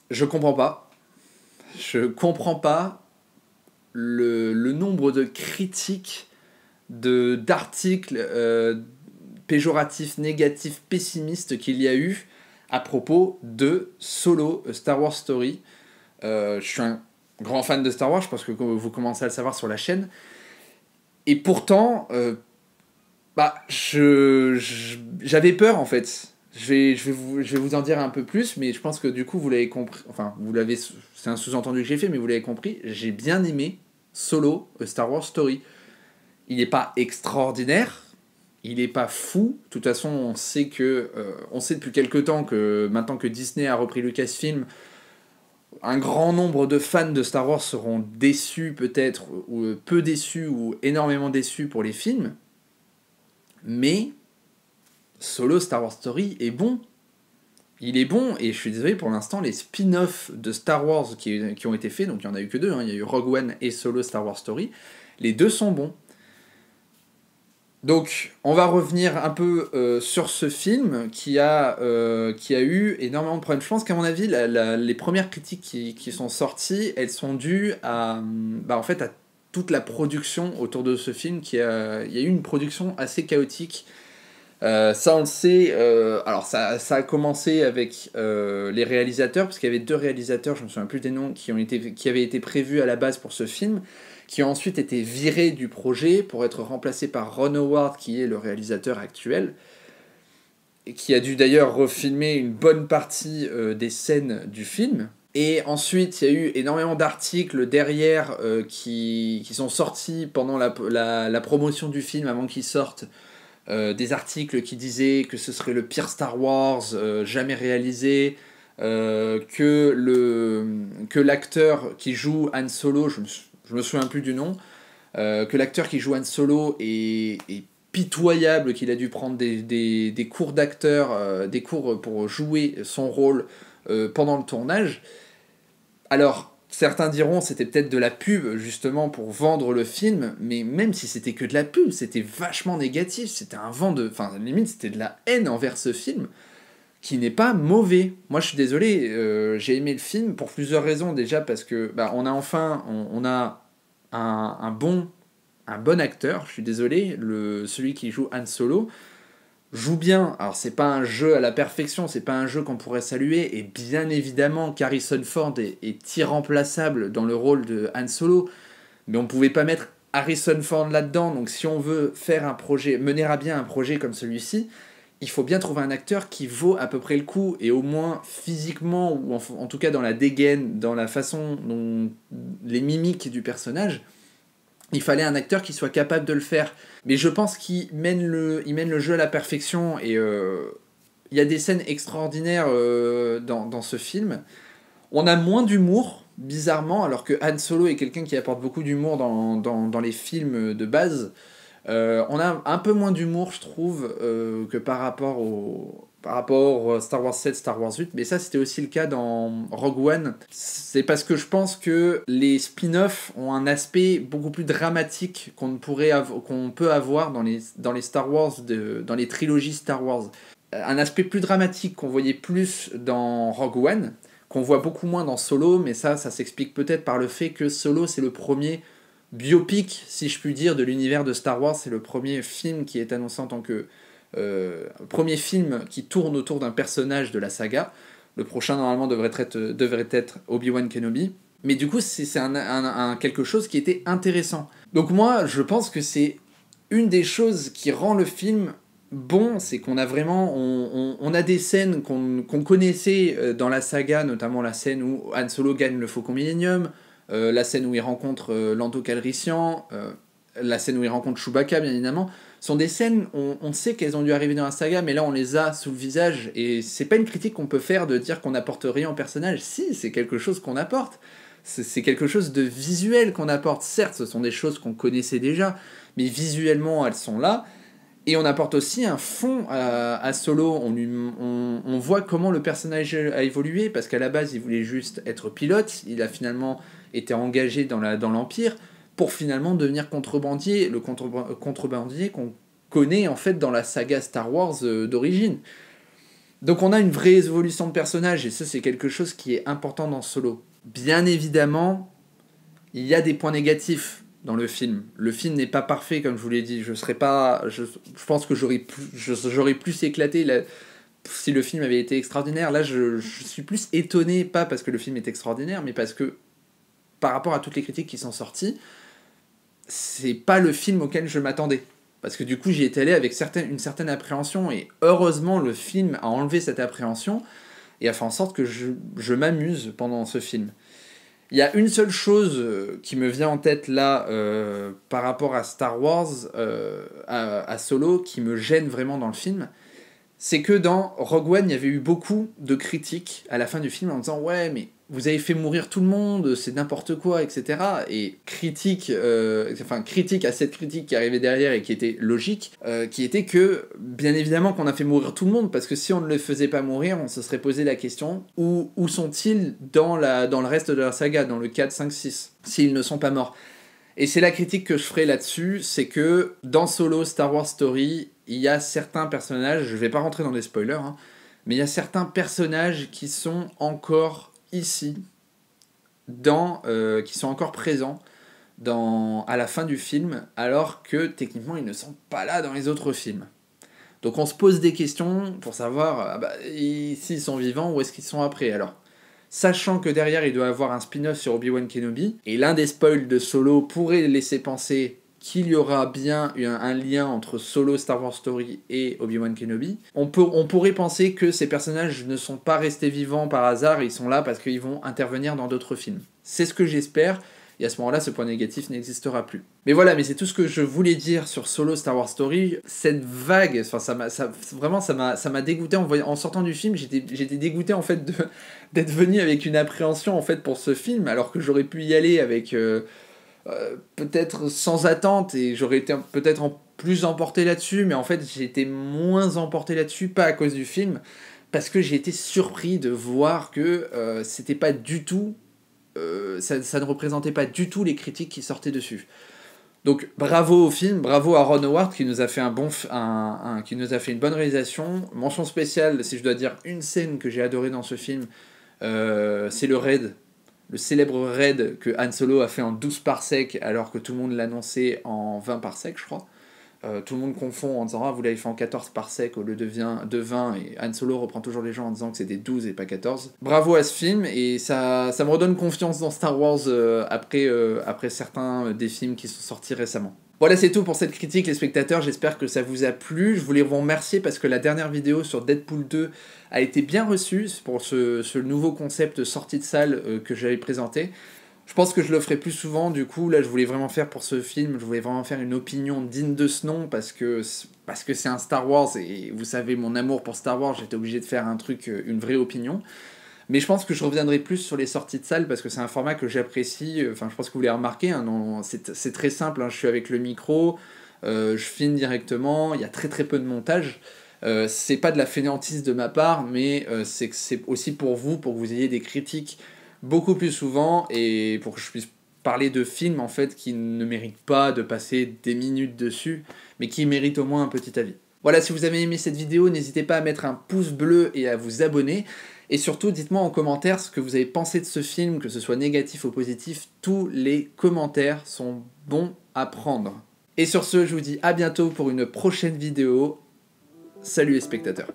Je comprends pas. Je comprends pas le nombre de critiques, d'articles péjoratifs, négatifs, pessimistes qu'il y a eu à propos de Solo, A Star Wars Story. Je suis un grand fan de Star Wars, je pense que vous commencez à le savoir sur la chaîne. Et pourtant, j'avais peur en fait. Je vais vous en dire un peu plus, mais je pense que du coup vous l'avez compris. Enfin, c'est un sous-entendu que j'ai fait, mais vous l'avez compris. J'ai bien aimé Solo, A Star Wars Story. Il n'est pas extraordinaire, il n'est pas fou. De toute façon, on sait depuis quelque temps que maintenant que Disney a repris Lucasfilm, un grand nombre de fans de Star Wars seront déçus peut-être, ou peu déçus, ou énormément déçus pour les films. Mais Solo Star Wars Story est bon. Il est bon, et je suis désolé, pour l'instant, les spin-offs de Star Wars qui ont été faits, donc il n'y en a eu que deux, hein, il y a eu Rogue One et Solo Star Wars Story, les deux sont bons. Donc, on va revenir un peu sur ce film qui a eu énormément de problèmes. Je pense qu'à mon avis, les premières critiques qui sont sorties, elles sont dues en fait, à toute la production autour de ce film. Il y a eu une production assez chaotique. Ça, on le sait. Alors, ça a commencé avec les réalisateurs, parce qu'il y avait deux réalisateurs, je ne me souviens plus des noms, qui avaient été prévus à la base pour ce film, qui ont ensuite été virés du projet pour être remplacés par Ron Howard, qui est le réalisateur actuel, et qui a dû d'ailleurs refilmer une bonne partie des scènes du film. Et ensuite, il y a eu énormément d'articles derrière qui sont sortis pendant la promotion du film, avant qu'il sorte, des articles qui disaient que ce serait le pire Star Wars jamais réalisé, que l'acteur qui joue Han Solo, je me souviens plus du nom, que l'acteur qui joue Han Solo est pitoyable, qu'il a dû prendre des cours d'acteur, des cours pour jouer son rôle pendant le tournage. Alors, certains diront c'était peut-être de la pub justement pour vendre le film, mais même si c'était que de la pub, c'était vachement négatif, c'était un vent de... Enfin, limite, c'était de la haine envers ce film, qui n'est pas mauvais. Moi, je suis désolé, j'ai aimé le film pour plusieurs raisons. Déjà parce que on a un bon acteur, je suis désolé, celui qui joue Han Solo, joue bien. Alors c'est pas un jeu à la perfection, c'est pas un jeu qu'on pourrait saluer, et bien évidemment qu'Harrison Ford est irremplaçable dans le rôle de Han Solo, mais on pouvait pas mettre Harrison Ford là-dedans. Donc si on veut faire un projet, mener à bien un projet comme celui-ci, il faut bien trouver un acteur qui vaut à peu près le coup, et au moins physiquement, ou en tout cas dans la dégaine, dans la façon dont les mimiques du personnage, il fallait un acteur qui soit capable de le faire. Mais je pense qu'il mène le jeu à la perfection, et il y a des scènes extraordinaires dans ce film. On a moins d'humour, bizarrement, alors que Han Solo est quelqu'un qui apporte beaucoup d'humour dans les films de base. On a un peu moins d'humour, je trouve, que par rapport au Star Wars 7, Star Wars 8, mais ça c'était aussi le cas dans Rogue One. C'est parce que je pense que les spin-offs ont un aspect beaucoup plus dramatique qu'on peut avoir dans les Star Wars, dans les trilogies Star Wars. Un aspect plus dramatique qu'on voyait plus dans Rogue One, qu'on voit beaucoup moins dans Solo, mais ça s'explique peut-être par le fait que Solo c'est le premier biopic, si je puis dire, de l'univers de Star Wars. C'est le premier film qui est annoncé en tant que premier film qui tourne autour d'un personnage de la saga. Le prochain normalement devrait être Obi-Wan Kenobi. Mais du coup c'est quelque chose qui était intéressant. Donc moi je pense que c'est une des choses qui rend le film bon, c'est qu'on a vraiment on a des scènes qu'on connaissait dans la saga, notamment la scène où Han Solo gagne le Faucon Millenium, la scène où il rencontre Lando Calrissian, la scène où il rencontre Chewbacca, bien évidemment, sont des scènes, on sait qu'elles ont dû arriver dans la saga, mais là on les a sous le visage, et c'est pas une critique qu'on peut faire de dire qu'on n'apporte rien au personnage. Si, c'est quelque chose qu'on apporte. C'est quelque chose de visuel qu'on apporte. Certes, ce sont des choses qu'on connaissait déjà, mais visuellement elles sont là. Et on apporte aussi un fond à Solo. On voit comment le personnage a évolué, parce qu'à la base, il voulait juste être pilote. Il a finalement été engagé dans l'Empire pour finalement devenir contrebandier, le contrebandier qu'on connaît en fait dans la saga Star Wars d'origine. Donc on a une vraie évolution de personnage, et ça c'est quelque chose qui est important dans Solo. Bien évidemment, il y a des points négatifs dans le film. Le film n'est pas parfait, comme je vous l'ai dit. Je pense que j'aurais plus éclaté si le film avait été extraordinaire. Là, je suis plus étonné, pas parce que le film est extraordinaire, mais parce que, par rapport à toutes les critiques qui sont sorties, c'est pas le film auquel je m'attendais. Parce que du coup, j'y étais allé avec une certaine appréhension, et heureusement, le film a enlevé cette appréhension, et a fait en sorte que je m'amuse pendant ce film. Il y a une seule chose qui me vient en tête là, par rapport à Star Wars, à Solo, qui me gêne vraiment dans le film, c'est que dans Rogue One, il y avait eu beaucoup de critiques à la fin du film en disant « Ouais, mais vous avez fait mourir tout le monde, c'est n'importe quoi, etc. » Et critique à cette critique qui arrivait derrière et qui était logique, qui était que, bien évidemment qu'on a fait mourir tout le monde, parce que si on ne le faisait pas mourir, on se serait posé la question « Où sont-ils dans le reste de la saga, dans le 4, 5, 6, s'ils ne sont pas morts ?» Et c'est la critique que je ferai là-dessus, c'est que dans Solo Star Wars Story, il y a certains personnages, je vais pas rentrer dans des spoilers, hein, mais il y a certains personnages qui sont encore ici, qui sont encore présents à la fin du film, alors que techniquement ils ne sont pas là dans les autres films. Donc on se pose des questions pour savoir s'ils sont vivants ou est-ce qu'ils sont après. Alors, sachant que derrière il doit avoir un spin-off sur Obi-Wan Kenobi, et l'un des spoils de Solo pourrait laisser penser qu'il y aura bien un lien entre Solo, Star Wars Story et Obi-Wan Kenobi, on pourrait penser que ces personnages ne sont pas restés vivants par hasard, ils sont là parce qu'ils vont intervenir dans d'autres films. C'est ce que j'espère, et à ce moment-là, ce point négatif n'existera plus. Mais voilà, mais c'est tout ce que je voulais dire sur Solo Star Wars Story. Cette vague, ça m'a dégoûté en sortant du film. J'étais dégoûté en fait d'être venu avec une appréhension en fait pour ce film, alors que j'aurais pu y aller avec peut-être sans attente, et j'aurais été peut-être plus emporté là-dessus, mais en fait j'ai été moins emporté là-dessus, pas à cause du film, parce que j'ai été surpris de voir que c'était pas du tout ça ne représentait pas du tout les critiques qui sortaient dessus. Donc bravo au film, bravo à Ron Howard qui nous a fait qui nous a fait une bonne réalisation. Mention spéciale, si je dois dire une scène que j'ai adorée dans ce film, c'est le raid, le célèbre raid que Han Solo a fait en 12 parsecs alors que tout le monde l'annonçait en 20 parsecs, je crois. Tout le monde confond en disant « Ah, vous l'avez fait en 14 parsecs au lieu de 20 » et Han Solo reprend toujours les gens en disant que c'était 12 et pas 14. Bravo à ce film, et ça me redonne confiance dans Star Wars après certains des films qui sont sortis récemment. Voilà, c'est tout pour cette critique les spectateurs, j'espère que ça vous a plu. Je voulais vous remercier parce que la dernière vidéo sur Deadpool 2 a été bien reçue pour ce nouveau concept sortie de salle que j'avais présenté. Je pense que je le ferai plus souvent, du coup, là je voulais vraiment faire pour ce film, je voulais vraiment faire une opinion digne de ce nom, parce que c'est un Star Wars, et vous savez mon amour pour Star Wars, j'étais obligé de faire un truc, une vraie opinion. Mais je pense que je reviendrai plus sur les sorties de salle, parce que c'est un format que j'apprécie, enfin je pense que vous l'avez remarqué, hein, c'est très simple, hein, je suis avec le micro, je filme directement, il y a très très peu de montage. C'est pas de la fainéantise de ma part, mais c'est aussi pour vous, pour que vous ayez des critiques beaucoup plus souvent, et pour que je puisse parler de films en fait qui ne méritent pas de passer des minutes dessus, mais qui méritent au moins un petit avis. Voilà, si vous avez aimé cette vidéo, n'hésitez pas à mettre un pouce bleu et à vous abonner, et surtout dites-moi en commentaire ce que vous avez pensé de ce film, que ce soit négatif ou positif, tous les commentaires sont bons à prendre. Et sur ce, je vous dis à bientôt pour une prochaine vidéo. Salut les spectateurs.